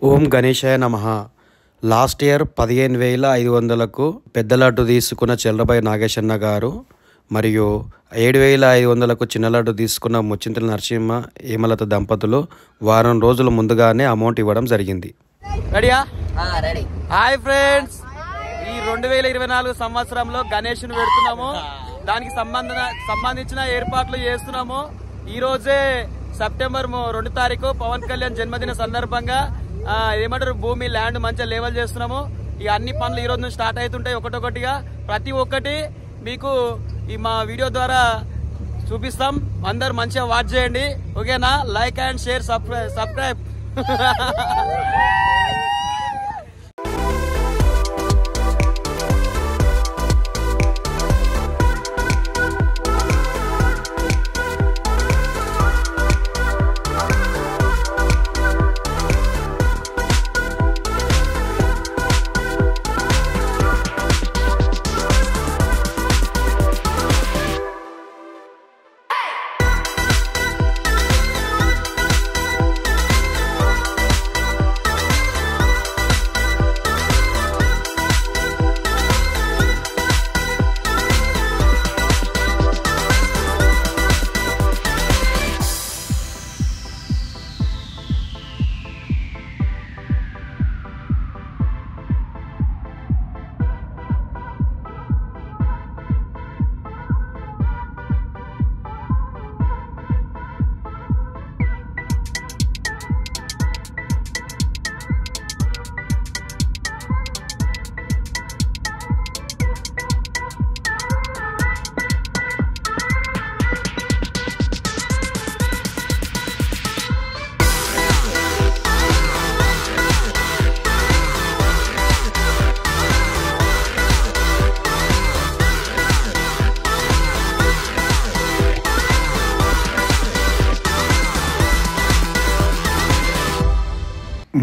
ఓం గణేశాయ నమః. Last year 15,500కు పెద్ద లడ్డు తీసుకున్న చెల్లబాయి నాగేశన్న గారు మరియు 7,500కు చిన్న లడ్డు తీసుకున్న ముచ్చింతల నరసింహ హేమలత దంపతులు వారం రోజుల ముందుగానే అమౌంట్ ఇవ్వడం జరిగింది. రెడీయా? రెడీ. హాయ్ ఫ్రెండ్స్, ఈ 2024 సంవత్సరంలో గణేష్ను పెడుతున్నాము. దానికి సంబంధించిన ఏర్పాట్లు చేస్తున్నాము. ఈ రోజే సెప్టెంబర్ 2 తారీఖు పవన్ కళ్యాణ్ జన్మదిన సందర్భంగా ఏమంటారు భూమి ల్యాండ్ మంచిగా లెవెల్ చేస్తున్నాము. ఇక అన్ని పనులు ఈ రోజు నుంచి స్టార్ట్ అవుతుంటాయి ఒకటొకటిగా. ప్రతి ఒక్కటి మీకు ఈ మా వీడియో ద్వారా చూపిస్తాం. అందరు మంచిగా వాచ్ చేయండి, ఓకేనా? Like and share, subscribe.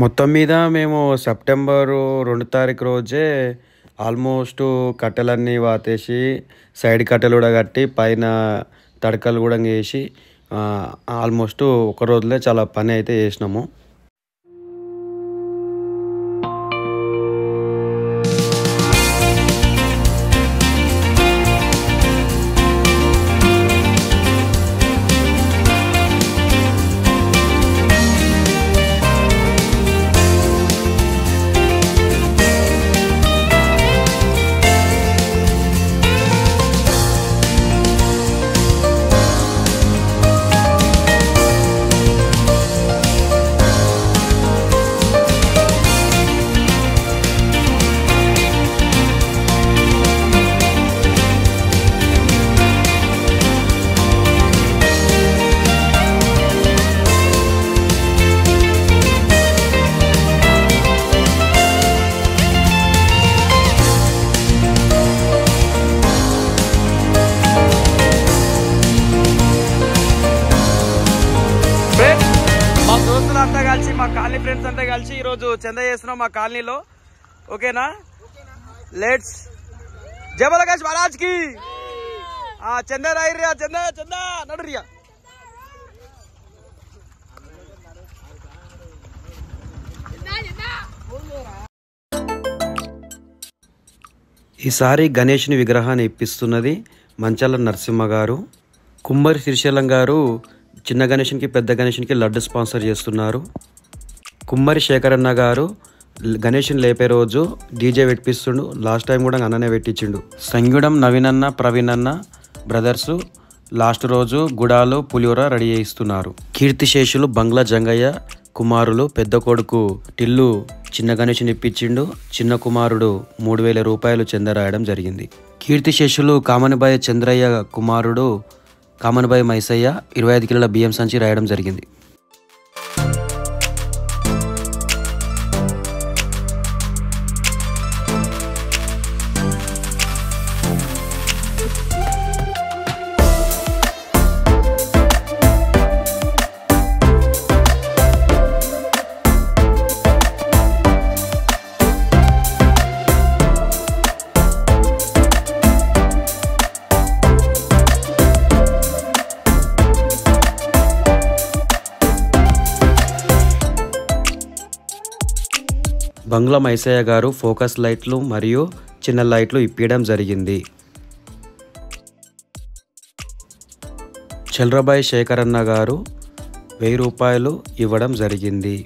మొత్తం మీద మేము సెప్టెంబర్ 2 తారీఖు రోజే ఆల్మోస్ట్ కట్టెలన్నీ వాతేసి సైడ్ కట్టెలు కూడా కట్టి పైన తడకలు కూడా వేసి ఆల్మోస్ట్ ఒక రోజులే చాలా పని అయితే చేసినాము. అంతా కలిసి మా కాలనీ ఫ్రెండ్స్ అంతా కలిసి ఈరోజు చందా చేస్తున్నాం మా కాలనీలో, ఓకేనా? లెట్స్ జై బోలో గణేష్ మహారాజ్ కి. చందా రాయిరియా, చందా చందా నడురియా. ఈసారి గణేష్ని విగ్రహాన్ని ఇప్పిస్తున్నది మంచాల నరసింహ గారు. కుమ్మరి శ్రీశైలం గారు చిన్న గణేషన్కి పెద్ద గణేషన్కి లడ్డు స్పాన్సర్ చేస్తున్నారు. కుమ్మరి శేఖరన్న గారు గణేష్ని లేపే రోజు డీజే పెట్టిస్తుండు. లాస్ట్ టైం కూడా అన్ననే పెట్టించిండు. సంగీడం నవీనన్న ప్రవీణన్న బ్రదర్సు లాస్ట్ రోజు గుడాలు పులిహోర రెడీ చేయిస్తున్నారు. కీర్తిశేషులు బంగ్లా జంగయ్య కుమారులు పెద్ద కొడుకు టిల్లు చిన్న గణేష్ని ఇప్పించిండు. చిన్న కుమారుడు 3,000 రూపాయలు చంద రాయడం జరిగింది. కీర్తిశేషులు కామనిబాయి చంద్రయ్య కుమారుడు కామన్బాయి మైసయ్య 25 కిలోల బియ్యం సంచి రాయడం జరిగింది. బంగ్లా మైసయ్య గారు ఫోకస్ లైట్లు మరియు చిన్న లైట్లు ఇప్పించడం జరిగింది. చల్రబాయ్ శేఖరన్న గారు 1000 రూపాయలు ఇవ్వడం జరిగింది.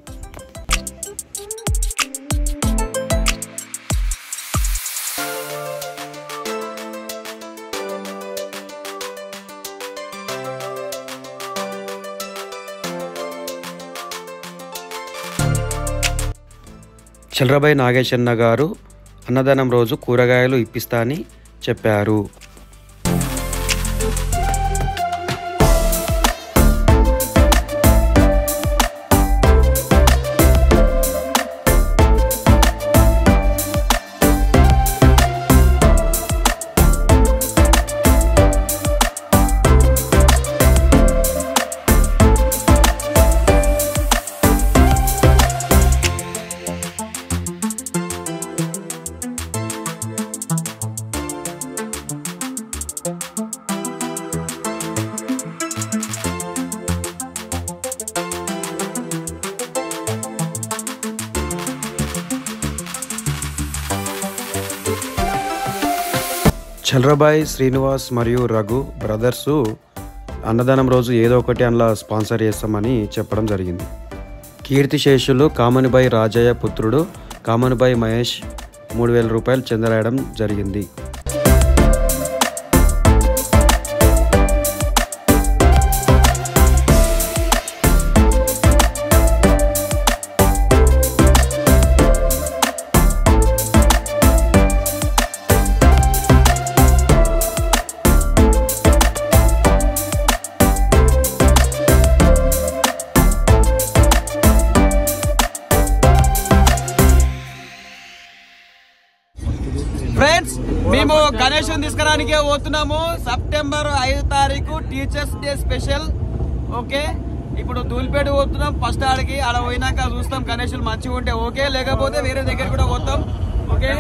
చల్రబాయ్ నాగేశన్న గారు అన్నదానం రోజు కూరగాయలు ఇప్పిస్తా అని చెప్పారు. చల్రబాయ్ శ్రీనివాస్ మరియు రఘు బ్రదర్సు అన్నదానం రోజు ఏదో ఒకటి అందులో స్పాన్సర్ చేస్తామని చెప్పడం జరిగింది. కీర్తిశేషులు కామనిబాయ్ రాజయ్య పుత్రుడు కామనిబాయ్ మహేష్ 3000 రూపాయలు చెందరాయడం జరిగింది. ఫ్రెండ్స్, మేము గణేశుని తీసుకురానికే పోతున్నాము. సెప్టెంబర్ 5 తారీఖు టీచర్స్ డే స్పెషల్. ఓకే, ఇప్పుడు ధూల్పేట పోతున్నాం. ఫస్ట్ ఆడికి ఆడ పోయినాక చూస్తాం గణేశులు మంచిగా ఉంటే ఓకే, లేకపోతే వేరే దగ్గర కూడా పోతాం. ఓకే,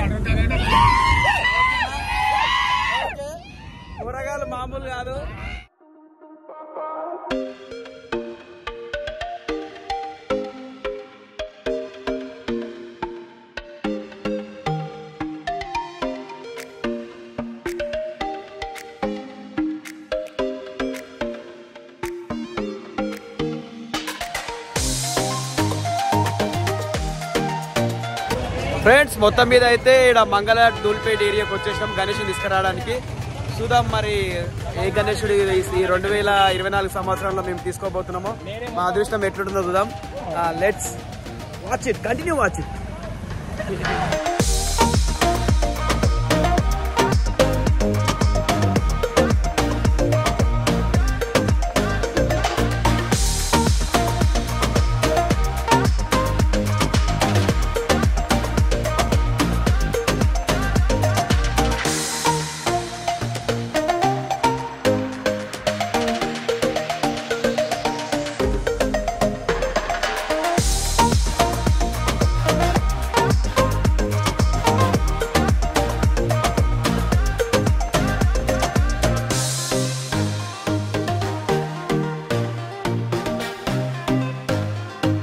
కూరగాయలు మామూలు కాదు. ఫ్రెండ్స్, మొత్తం మీద అయితే ఇక్కడ మంగళ ధూల్పేట ఏరియాకి వచ్చేసినాం గణేశుని తీసుకురావడానికి. చూద్దాం మరి ఏ గణేశుడు ఈ 2024 సంవత్సరంలో మేము తీసుకోబోతున్నామో, మా అదృష్టం ఎట్లుంటుందో చూద్దాం. Let's watch it, continue watch it.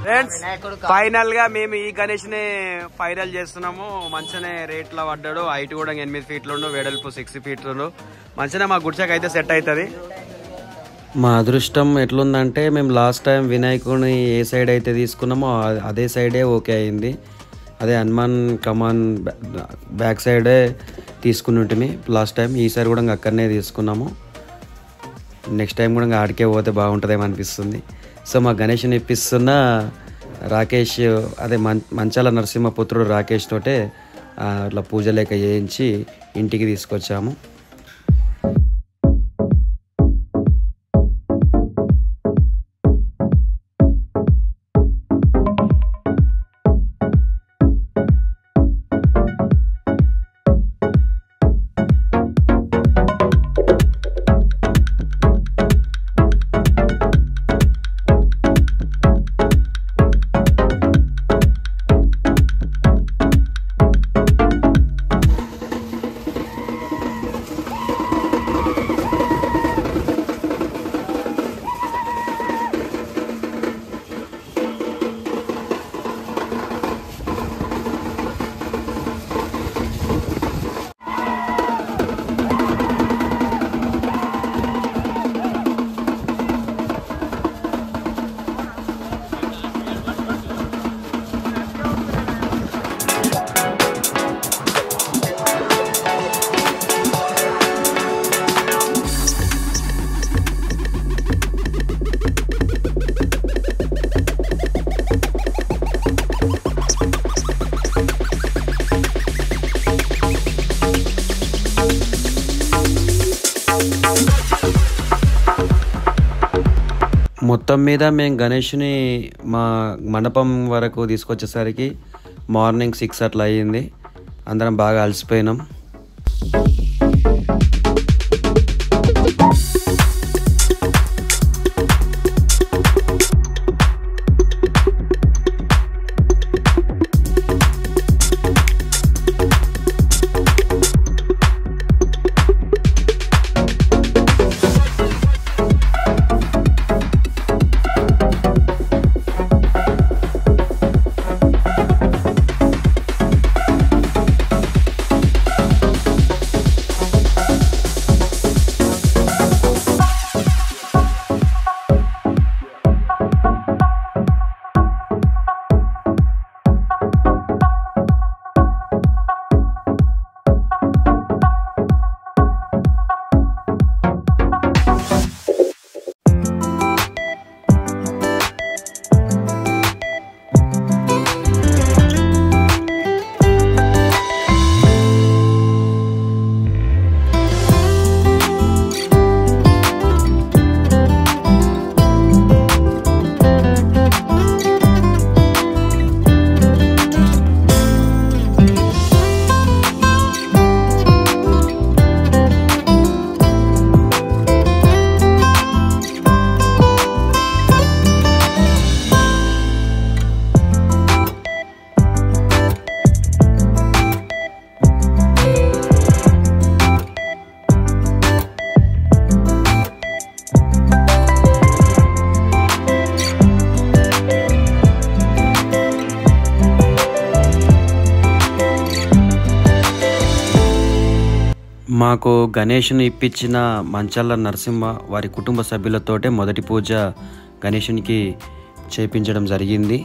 Friends, final గా మేము ఈ గణేష్ ని ఫైనల్ చేస్తున్నాము. మంచిగానే రేట్ లో పడ్డాడు. హైట్ కూడా 8 ఫీట్లు, వెడల్పు 6 ఫీట్లు. మంచిగా మా గుడిచాక అయితే సెట్ అవుతుంది. మా అదృష్టం ఎట్లుందంటే మేము లాస్ట్ టైం వినాయకుడిని ఏ సైడ్ అయితే తీసుకున్నామో అదే సైడే ఓకే అయింది. అదే హనుమాన్ కమాన్ బ్యాక్ సైడే తీసుకుని ఉంటుంది లాస్ట్ టైం. ఈసారి కూడా అక్కడనే తీసుకున్నాము. నెక్స్ట్ టైం కూడా ఆడికే పోతే బాగుంటుందేమో అనిపిస్తుంది. సో మా గణేష్ని ఇప్పిస్తున్న రాకేష్, అదే మంచాల నరసింహ పుత్రుడు రాకేష్ తోటే అట్లా పూజ లేక చేయించి ఇంటికి తీసుకొచ్చాము. మొత్తం మీద మేము గణేష్ని మా మండపం వరకు తీసుకొచ్చేసరికి మార్నింగ్ 6 అట్లా అయ్యింది. అందరం బాగా అలసిపోయినాం. మాకు గణేష్ని ఇప్పించిన మంచాల నరసింహ వారి కుటుంబ సభ్యులతోటే మొదటి పూజ గణేషునికి చేయించడం జరిగింది.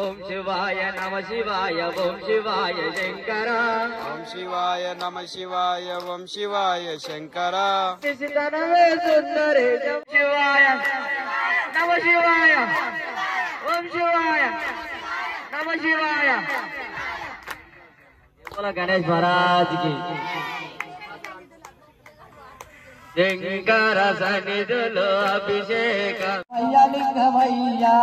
ఓం శివాయ నమ శివాయ ఓం శివాయ శంకర ఓం శివాయ నమ శివాయ ఓం శివాయ శంకర నిశితనవే సుందరేశం శివాయ నమ శివాయ ఓం శివాయ నమ శివాయ గణేష్ మహారాజ్ కి శంకర సన్నిధిలో అభిషేక లింగమయ్యా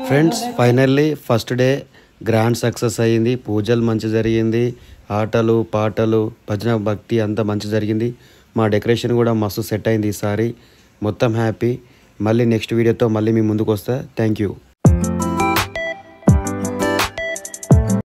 friends finally first day grand success అయ్యింది. పూజలు మంచి జరిగింది, ఆటలు పాటలు భజన భక్తి అంతా మంచి జరిగింది. మా డెకరేషన్ కూడా మస్తు సెట్ అయింది ఈసారి. మొత్తం హ్యాపీ. మళ్ళీ నెక్స్ట్ వీడియోతో మళ్ళీ మీ ముందుకు వస్తా. Thank you.